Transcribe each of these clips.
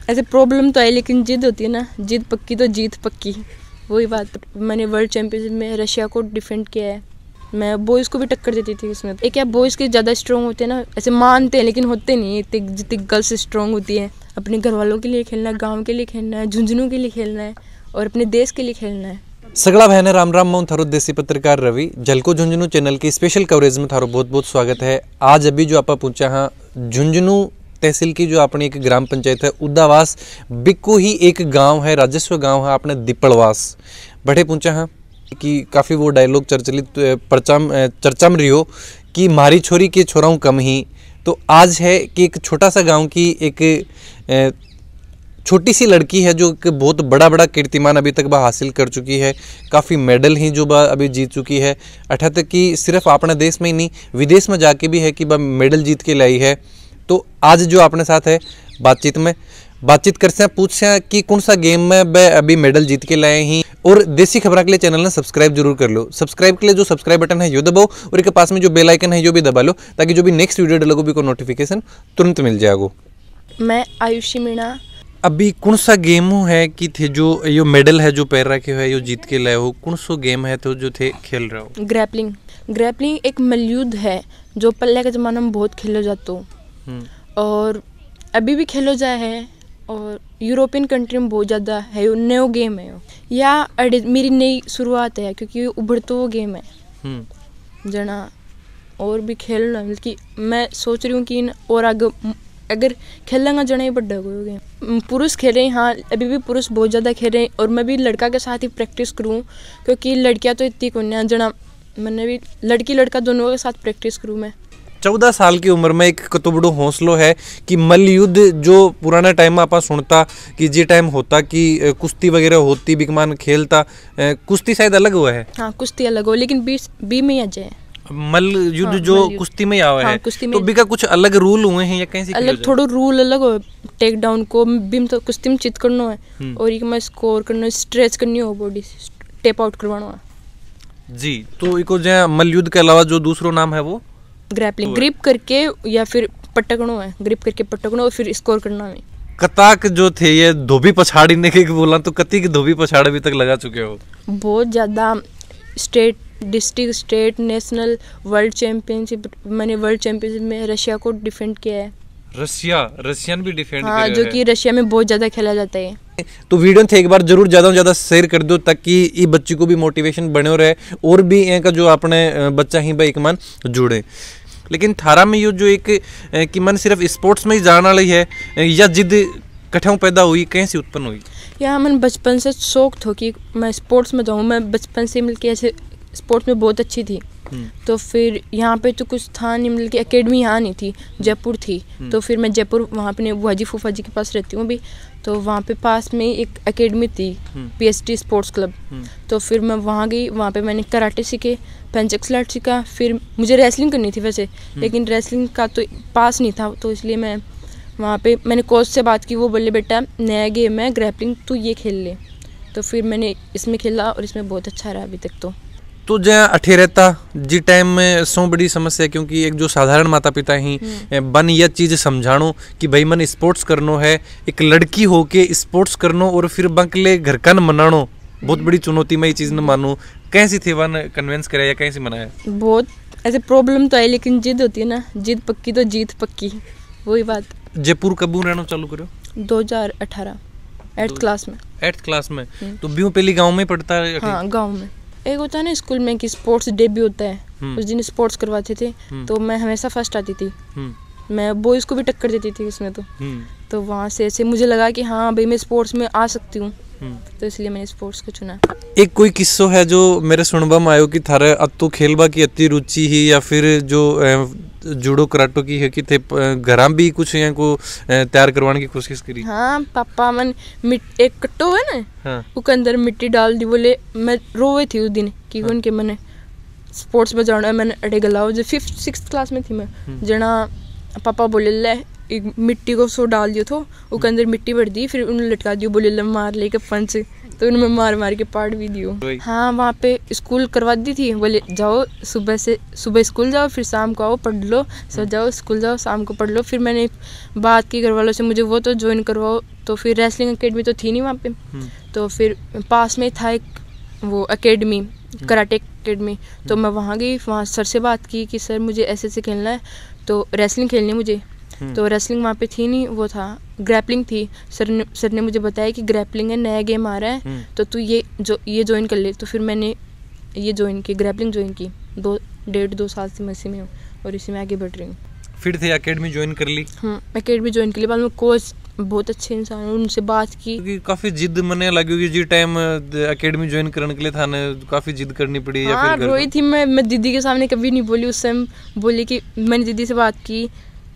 ऐसे प्रॉब्लम तो आई, लेकिन जिद होती है ना, जिद पक्की तो जीत पक्की, वही बात। मैंने वर्ल्ड चैंपियनशिप में रशिया को डिफेंड किया है। मैं बॉयज़ को भी टक्कर देती थी इसमें। एक क्या बॉयज़ के ज़्यादा स्ट्रॉन्ग होते हैं ना, ऐसे मानते हैं लेकिन होते नहीं इतने जितनी गर्ल्स स्ट्रॉन्ग होती है। अपने घर वालों के लिए खेलना है, गाँव के लिए खेलना है, झुंझुनू के लिए खेलना है और अपने देश के लिए खेलना है। सगड़ा बहन राम राम, मैं थारो देसी पत्रकार रवि। झलको झुंझुनू चैनल की स्पेशल कवरेज में थारो बहुत बहुत स्वागत है। आज अभी जो आप पहुंचा हाँ झुंझुनू तहसील की जो अपनी एक ग्राम पंचायत है उदावास बिक्कू ही एक गांव है, राजस्व गांव है अपने दीपड़वास बड़े पहुंचा हाँ कि काफ़ी वो डायलॉग चर्चा में रही हो कि मारी छोरी के छोराऊँ कम ही। तो आज है कि एक छोटा सा गाँव की एक छोटी सी लड़की है जो कि बहुत बड़ा बड़ा कीर्तिमान अभी तक वह हासिल कर चुकी है। काफ़ी मेडल ही जो वह अभी जीत चुकी है। अर्थात कि सिर्फ अपने देश में ही नहीं विदेश में जाके भी है कि वह मेडल जीत के लाई है। तो आज जो अपने साथ है बातचीत करते हैं, पूछते हैं कि कौन सा गेम में वह अभी मेडल जीत के लाए हैं। और देसी खबर के लिए चैनल ने सब्सक्राइब जरूर कर लो। सब्सक्राइब के लिए जो सब्सक्राइब बटन है यो दबाओ और इसके पास में जो बेल आइकन है यो भी दबा लो ताकि जो भी नेक्स्ट वीडियो डालोगे भी को नोटिफिकेशन तुरंत मिल जाएगा। मैं आयुषी मीणा। अभी कौन सा गेम है कि थे जो यो मेडल है जो पैर रखे हुए यो जीत के लाए हो, कौन सा गेम है तो जो थे खेल रहे हो? ग्रैपलिंग एक मल्लयुद्ध है जो पहले के ज़माने में बहुत खेलो जातो और अभी भी खेलो जाए है और यूरोपियन कंट्री में बहुत ज़्यादा है। यो नयो गेम है या मेरी नई शुरुआत है क्योंकि ये उभरता वो गेम है जना और भी खेलना। बल्कि मैं सोच रही हूँ कि और आगे अगर खेलेंगे जना ही बड़ा कोई गेम। पुरुष खेल रहे हैं, हाँ अभी भी पुरुष बहुत ज़्यादा खेल रहे हैं और मैं भी लड़का के साथ ही प्रैक्टिस करूँ क्योंकि लड़कियाँ तो इतनी कौन है जना, मैंने भी लड़की लड़का दोनों के साथ प्रैक्टिस करूँ। मैं 14 साल की उम्र में एक कतो बड़ो हौसलो है कि मल्ल युद्ध जो पुराना टाइम में आप सुनता कि जे टाइम होता कि कुश्ती वगैरह होती बिकमान खेलता, कुश्ती शायद अलग हुआ है। हाँ कुश्ती अलग हो लेकिन बी में आ जाए मल्ल युद्ध हाँ, जो कुश्ती में आवा है तो बिका कुछ अलग रूल हुए हैं या कैसे अलग थोड़ा रूल अलग हो। टेक डाउन को भी तो कुश्ती में चित करना है और एक में स्कोर करना, स्ट्रेच करनी हो, बॉडी टेप आउट करवाना है जी। तो इको जो मल्ल युद्ध के अलावा जो दूसरा नाम है वो ग्रैपलिंग, ग्रिप करके या फिर पटकना है, ग्रिप करके पटकना और फिर स्कोर करना है। कताक जो थे ये धोबी पछाड़ी ने के बोला तो कती की धोबी पछाड़ अभी तक लगा चुके हो? बहुत ज़्यादा state, district, state, national, world championship. मैंने वर्ल्ड चैंपियनशिप में रशिया को डिफेंड किया है। रशियन भी डिफेंड हाँ, जो कि रशिया में बहुत ज़्यादा खेला जाता है। तो वीडियो थे एक बार जरूर ज़्यादा से ज़्यादा शेयर कर दो ताकि ये बच्ची को भी मोटिवेशन बने रहे और भी इनका जो अपने बच्चा ही भाई एक मन जुड़े। लेकिन थारा में यो जो एक कि मन सिर्फ स्पोर्ट्स में ही जाने वाली है या जिद कठिन पैदा हुई, कैसे उत्पन्न हुई? या मन बचपन से शौक था कि मैं स्पोर्ट्स में जाऊँ। मैं बचपन से मिलके ऐसे स्पोर्ट्स में बहुत अच्छी थी। तो फिर यहाँ पे तो कुछ था नहीं, मिल के एकेडमी यहाँ नहीं थी, जयपुर थी। तो फिर मैं जयपुर वहाँ पे बुआ जी फूफा जी के पास रहती हूँ अभी, तो वहाँ पे पास में एक एकेडमी थी PST स्पोर्ट्स क्लब। तो फिर मैं वहाँ गई, वहाँ पे मैंने कराटे सीखे, पेंचक्सलाट सीखा। फिर मुझे रेसलिंग करनी थी वैसे, लेकिन रेसलिंग का तो पास नहीं था, तो इसलिए मैं वहाँ पे मैंने कोच से बात की। वो बोले बेटा नया गेम है ग्रैपलिंग, तू ये खेल ले। तो फिर मैंने इसमें खेला और इसमें बहुत अच्छा रहा अभी तक। तो जहाँ अठे रहता जी टाइम में सो बड़ी समस्या क्योंकि एक जो साधारण माता पिता ही बन यह चीज़ समझानो कि भाई मन स्पोर्ट्स करनो है, एक लड़की हो के स्पोर्ट्स करनो और फिर बंकले घर का न मनानो बहुत बड़ी चुनौती में ये चीज़ न मानो। कैसी थी वन कन्विंस करे या कैसे मनाया? बहुत ऐसे प्रॉब्लम तो आई, लेकिन जिद होती है ना, जिद पक्की तो जीत पक्की, वही बात। जयपुर कब रहना चालू करो? 2018 8th क्लास में। 8th क्लास में तो ब्यू पहली गाँव में पढ़ता है? हाँ गाँव में। एक होता है ना स्कूल में कि स्पोर्ट्स डे भी होता है, उस दिन स्पोर्ट्स करवाते थे तो मैं हमेशा फर्स्ट आती थी। मैं बॉयज़ को भी टक्कर देती थी उसमें। तो वहाँ से ऐसे मुझे लगा कि हाँ भाई मैं स्पोर्ट्स में आ सकती हूँ, तो इसलिए मैंने स्पोर्ट्स को चुना। एक कोई किस्सो है जो मेरे सुनबा में आयो कि थारे अब तो खेलबा की अति रुचि ही या फिर जो जूडो कराटो की है कि थे घर भी कुछ यहाँ को तैयार करवाने की कोशिश करी? हाँ पापा मन एक कट्टो है ना, हाँ। उसके अंदर मिट्टी डाल दी, बोले मैं रोए थी उस दिन कि हाँ। उनके मैंने स्पोर्ट्स में जाना है। मैंने अड़े गलाओ जो 5th 6th क्लास में थी मैं जना, पापा बोले ले एक मिट्टी को सो डाल दियो तो उसके अंदर मिट्टी भर दी, फिर उन्हें लटका दियो, बोले ला मार लेके पंच, तो उन्हें मार मार के पाट भी दियो। हाँ वहाँ पे स्कूल करवा दी थी, बोले जाओ सुबह स्कूल जाओ, फिर शाम को आओ पढ़ लो, सो जाओ स्कूल जाओ शाम को पढ़ लो। फिर मैंने बात की घर वालों से, मुझे वो तो ज्वाइन करवाओ, तो फिर रेसलिंग अकेडमी तो थी नहीं वहाँ पे, तो फिर पास में था एक वो अकेडमी, कराटे अकेडमी, तो मैं वहाँ गई, वहाँ सर से बात की कि सर मुझे ऐसे खेलना है, तो रेसलिंग खेलनी है मुझे। तो रेसलिंग वहाँ पे थी नहीं, वो था ग्रैपलिंग थी। सर ने मुझे बताया कि ग्रैपलिंग है, नया गेम आ रहा है, तो तू ये ज्वाइन कर ले। तो फिर मैंने ये ज्वाइन की, ग्रैपलिंग ज्वाइन की, 1.5-2 साल से मैं इसी में हूँ और इसी में आगे बढ़ रही हूँ। फिर थे अकेडमी ज्वाइन कर ली? अकेडमी ज्वाइन कर ली, बाद में कोच बहुत अच्छे इंसान है, उनसे बात की। काफी जिद मने लगी कि जी टाइम अकेडमी ज्वाइन करने के लिए था ने काफी जिद करनी पड़ी? हाँ, या फिर रोई थी मैं दीदी के सामने कभी नहीं बोली। उस टाइम बोली कि मैंने दीदी से बात की,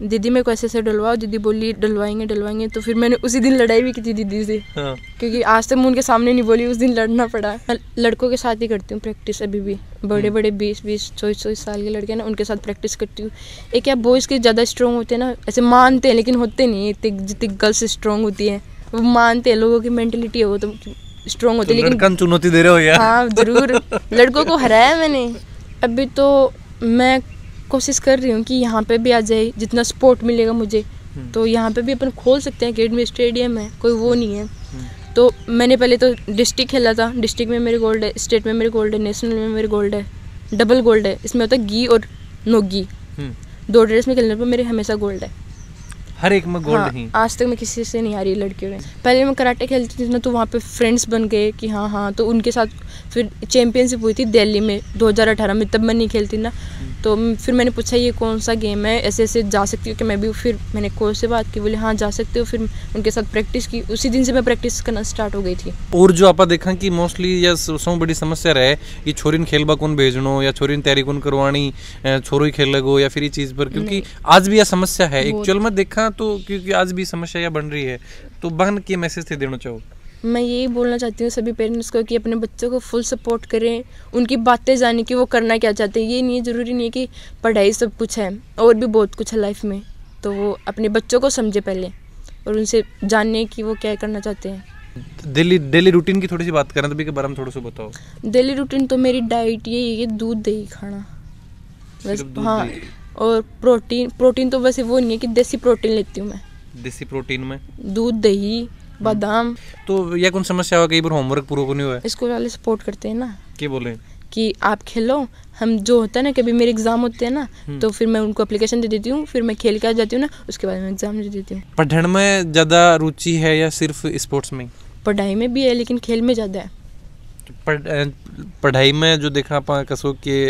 दीदी मेरे को ऐसे डलवाओ, दीदी बोली डलवाएंगे। तो फिर मैंने उसी दिन लड़ाई भी की थी दीदी से। हाँ। क्योंकि आज तक मैं उनके सामने नहीं बोली, उस दिन लड़ना पड़ा। मैं लड़कों के साथ ही करती हूँ प्रैक्टिस अभी भी, बड़े 20-24 साल के लड़के ना, उनके साथ प्रैक्टिस करती हूँ। एक क्या बॉयज़ के ज़्यादा स्ट्रॉन्ग होते हैं ना, ऐसे मानते हैं लेकिन होते नहीं, जितनी गर्ल्स स्ट्रॉन्ग होती है वो मानते हैं, लोगों की मेंटेलिटी है वो तो स्ट्रॉन्ग होती है। लेकिन चुनौती दे रहे हो यार? हाँ जरूर, लड़कों को हराया मैंने। अभी तो मैं कोशिश कर रही हूँ कि यहाँ पे भी आ जाए, जितना सपोर्ट मिलेगा मुझे तो यहाँ पे भी अपन खोल सकते हैं अकेडमी, स्टेडियम है, कोई वो नहीं है। तो मैंने पहले तो डिस्ट्रिक्ट खेला था, डिस्ट्रिक्ट में मेरे गोल्ड है, स्टेट में मेरे गोल्ड है, नेशनल में मेरे गोल्ड है, डबल गोल्ड है। इसमें होता है घी और नो घी, 2 ड्रेस में खेलने पर मेरे हमेशा गोल्ड है, हर एक में गोल्ड। हाँ, आज तक मैं किसी से नहीं हारी लड़कियों में। पहले मैं कराटे खेलती थी ना, तो वहाँ पे फ्रेंड्स बन गए कि हाँ, तो उनके साथ फिर चैम्पियनशिप हुई थी दिल्ली में 2018 में, तब मैं नहीं खेलती ना। तो फिर मैंने पूछा ये कौन सा गेम है, ऐसे जा सकती हूँ कि मैं भी? फिर मैंने कोच से बात की, बोले हाँ जा सकते हो। फिर उनके साथ प्रैक्टिस की, उसी दिन से मैं प्रैक्टिस करना स्टार्ट हो गई थी। और जो आप देखा कि मोस्टली या सब बड़ी समस्या रहे कि छोरीन खेलबा कौन भेजनो या छोरीन तैयारी कौन करवानी, छोरो ही खेल लगो या फिर ये चीज़ पर, क्योंकि आज भी यह समस्या है एक्चुअल में देखा तो, क्योंकि आज भी समस्या यह बन रही है। तो बहन के मैसेज थे देना चाहो? मैं यही बोलना चाहती हूँ सभी पेरेंट्स को कि अपने बच्चों को फुल सपोर्ट करें, उनकी बातें जाने कि वो करना क्या चाहते हैं। ये नहीं है, ज़रूरी नहीं है कि पढ़ाई सब कुछ है, और भी बहुत कुछ है लाइफ में। तो वो अपने बच्चों को समझे पहले और उनसे जानने कि वो क्या करना चाहते हैं। डेली रूटीन की थोड़ी सी बात करें तो भी के बारे में थोड़ा सा बताओ। डेली रूटीन तो मेरी डाइट यही है, दूध दही खाना बस। हाँ, और प्रोटीन तो वैसे वो नहीं है कि देसी प्रोटीन लेती हूँ मैं। देसी प्रोटीन में दूध दही बादाम। तो यह कौन समस्या हुआ, कई बार होमवर्क पूरा को नहीं हुआ? स्कूल वाले सपोर्ट करते हैं ना, क्या बोले कि आप खेलो। हम जो होता है ना, कभी मेरे एग्जाम होते हैं ना, तो फिर मैं उनको एप्लीकेशन दे देती हूँ, फिर मैं खेल के आ जाती हूँ ना, उसके बाद मैं एग्जाम दे देती हूँ। पढ़ने में ज़्यादा रुचि है या सिर्फ स्पोर्ट्स में? पढ़ाई में भी है लेकिन खेल में ज़्यादा है। पढ़ाई में जो देखा आप कसो के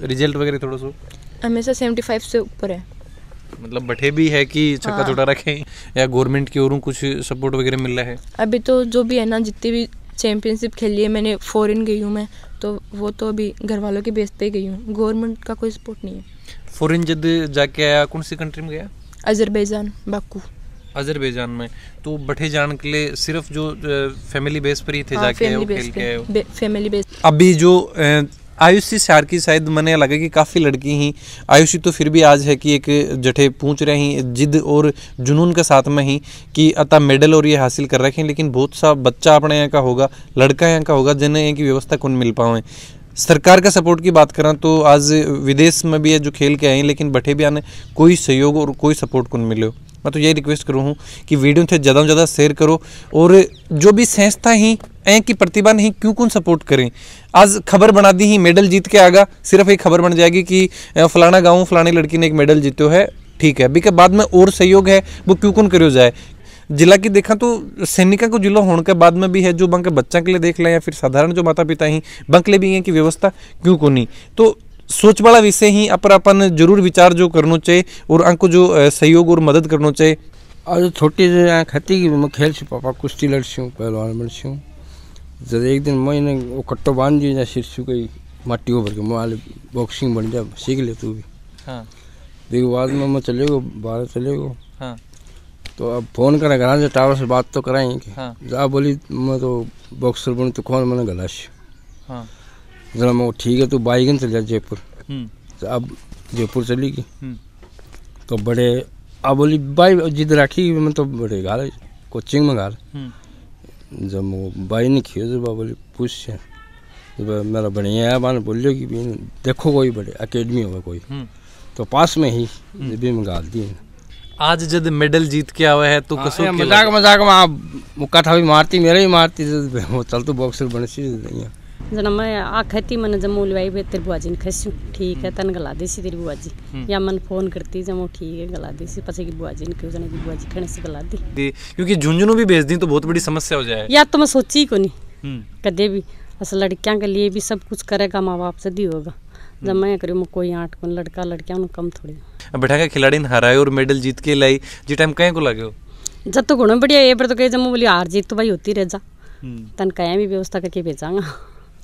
रिजल्ट वगैरह थोड़ा सा हमेशा 75 से ऊपर है, मतलब बैठे भी है कि छक्का छोटा रखें, या गवर्नमेंट की ओर कुछ सपोर्ट वगैरह मिल रहा है? अभी तो जो भी है ना, जितनी भी चैंपियनशिप खेली है मैंने, फॉरेन गई हूँ मैं, तो वो तो अभी घर वालों के बेस पे गई हूँ, गवर्नमेंट का कोई सपोर्ट नहीं है। फॉरेन जब जाके आया, कौन सी कंट्री में गया? Azerbaijan, Baku. अजरबैजान में तो बैठे जाने के लिए सिर्फ जो फैमिली बेस पर ही थे? हाँ, जाके खेल के फैमिली बेस। अभी जो आयुषी शार की शायद मने लगे कि काफ़ी लड़की ही आयुषी तो फिर भी आज है कि एक जठे पूछ रही जिद और जुनून के साथ में ही कि अतः मेडल और ये हासिल कर रखे हैं, लेकिन बहुत सा बच्चा अपने यहाँ का होगा, लड़का यहाँ का होगा जिन्हें यहाँ की व्यवस्था कौन मिल पाए। सरकार का सपोर्ट की बात करें तो आज विदेश में भी है जो खेल के आए हैं, लेकिन बैठे भी आने कोई सहयोग और कोई सपोर्ट कौन मिले। मैं तो यही रिक्वेस्ट करूँ हूँ कि वीडियो थे ज़्यादा से ज़्यादा शेयर करो, और जो भी संस्था ही की प्रतिभा नहीं क्यों कौन सपोर्ट करें। आज खबर बना दी ही मेडल जीत के आगा, सिर्फ एक खबर बन जाएगी कि फलाना गाँव फलानी लड़की ने एक मेडल जीतो है, ठीक है, अभी के बाद में और सहयोग है वो क्यों कौन करो जाए। जिला की देखा तो सैनिका को जिला होने के बाद में भी है जो बंक बच्चा के लिए देख लें या फिर साधारण जो माता पिता ही बंक ले भी हैं कि व्यवस्था क्यों को नहीं। तो सोच वाला विषय ही अपन जरूर विचार जो करना चाहिए और अंको जो सहयोग और मदद करना चाहिए। आज छोटी से खाती कि मैं खेल से पापा कुश्ती लड़सी हूँ, पहलवान बड़सी हूँ। जब एक दिन मैंने वो कट्टो बांध दिया जा सिर से गई माटी भर के, मैं बॉक्सिंग बन जा सीख ले तू भी। हाँ। देखो बाद में मैं चले गो बाहर चले गो। हाँ। तो अब फोन करा घर से टावर से बात तो कराएंगे। हाँ। जा बोली मैं तो बॉक्सर बनूँ तो कौन मैंने गलाश। हाँ। जरा मैं ठीक है तो बाइगन चल जा जयपुर। तो अब जयपुर चली गई तो बड़े अब बोली भाई जिद राखी मैं तो बड़े गाल कोचिंग में गाल जब वो भाई ने खियो जब बोली पूछ जब मेरा बढ़िया है मैंने बोलियो कि देखो कोई बड़े अकेडमी होगा कोई तो पास में ही जब मैं गाल दी आज जब मेडल जीत के आवा है तो कसो मजाक मजाक में आप मुक्का था भी मारती मेरे ही मारती वो चल तो बॉक्सर बन सी जना मैं आ खती मन जमो लिवाई बे तेरी बुआ जी ने खस्यू ठीक है तन गला देसी तेरी बुआ जी या मन फोन करती जमो ठीक है गला देसी पछे की बुआ जी ने क्यों जना की बुआ जी खणे से गला दी क्योंकि झुंझुनू भी भेज दी तो बहुत बड़ी समस्या हो जाए या तो मैं सोची को नहीं कदे भी असल लड़कियां के लिए भी सब कुछ करेगा माँ बाप से दी होगा जब मैं करूँ मैं कोई 8 को लड़का लड़कियां उन्हें कम थोड़ी बैठा के खिलाड़ी ने हराए और मेडल जीत के लाई जी टाइम कहीं को लगे हो जब तो घुनो बढ़िया ये पर तो कहे जब बोली हार जीत तो भाई होती रह जा तन कहीं भी व्यवस्था करके भेजांगा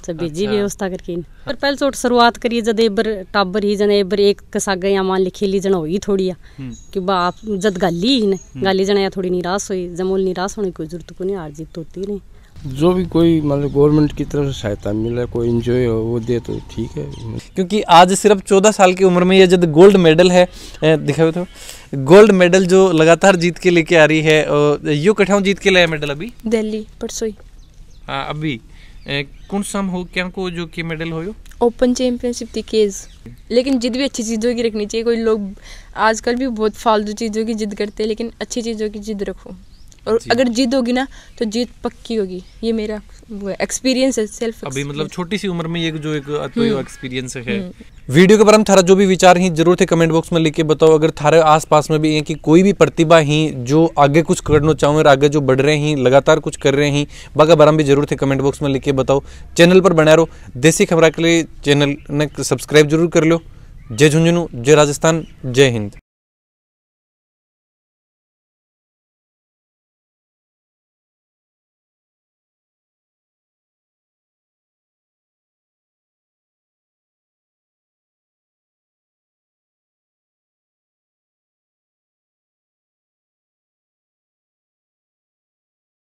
सब भेजी व्यवस्था करके पर पहले चोट शुरुआत करिए जब एक बार टाबर ही जन एक बार एक कसागा या मान लिखी ली जन होगी थोड़ी कि बा आप जद गाली ही ने गाली जना या थोड़ी निराश हुई जमोल निराश होने की कोई जरूरत को नहीं हार जीत तो होती नहीं जो भी कोई मतलब गवर्नमेंट की तरफ से सहायता मिले कोई एंजॉय हो वो दे तो ठीक है क्योंकि आज सिर्फ 14 साल की उम्र में ये जब गोल्ड मेडल है दिखाओ तो गोल्ड मेडल जो लगातार जीत के लेके आ रही है और यो कठाऊ जीत के लाया मेडल अभी दिल्ली परसों ही अभी कौन सा हो क्या को जो कि मेडल हो ओपन चैंपियनशिप थी केज लेकिन जिद भी अच्छी चीज़ों की रखनी चाहिए कोई लोग आजकल भी बहुत फालतू चीज़ों की जिद करते हैं लेकिन अच्छी चीज़ों की जिद रखो और अगर जीत होगी ना तो जीत पक्की होगी ये मेरा वो एक्सपीरियंस है सेल्फ अभी मतलब छोटी सी उम्र में ये जो एक तो एक्सपीरियंस है वीडियो के बारे में थारा जो भी विचार ही जरूर थे कमेंट बॉक्स में लिख के बताओ अगर थारे आसपास में भी है कि कोई भी प्रतिभा ही जो आगे कुछ करना चाहो और आगे जो बढ़ रहे हैं लगातार कुछ कर रहे हैं बाका बारम भी जरूर थे कमेंट बॉक्स में लिख के बताओ चैनल पर बना रहो देसी खबर के लिए चैनल ने सब्सक्राइब जरूर कर लो जय झुंझुनू जय राजस्थान जय हिंद।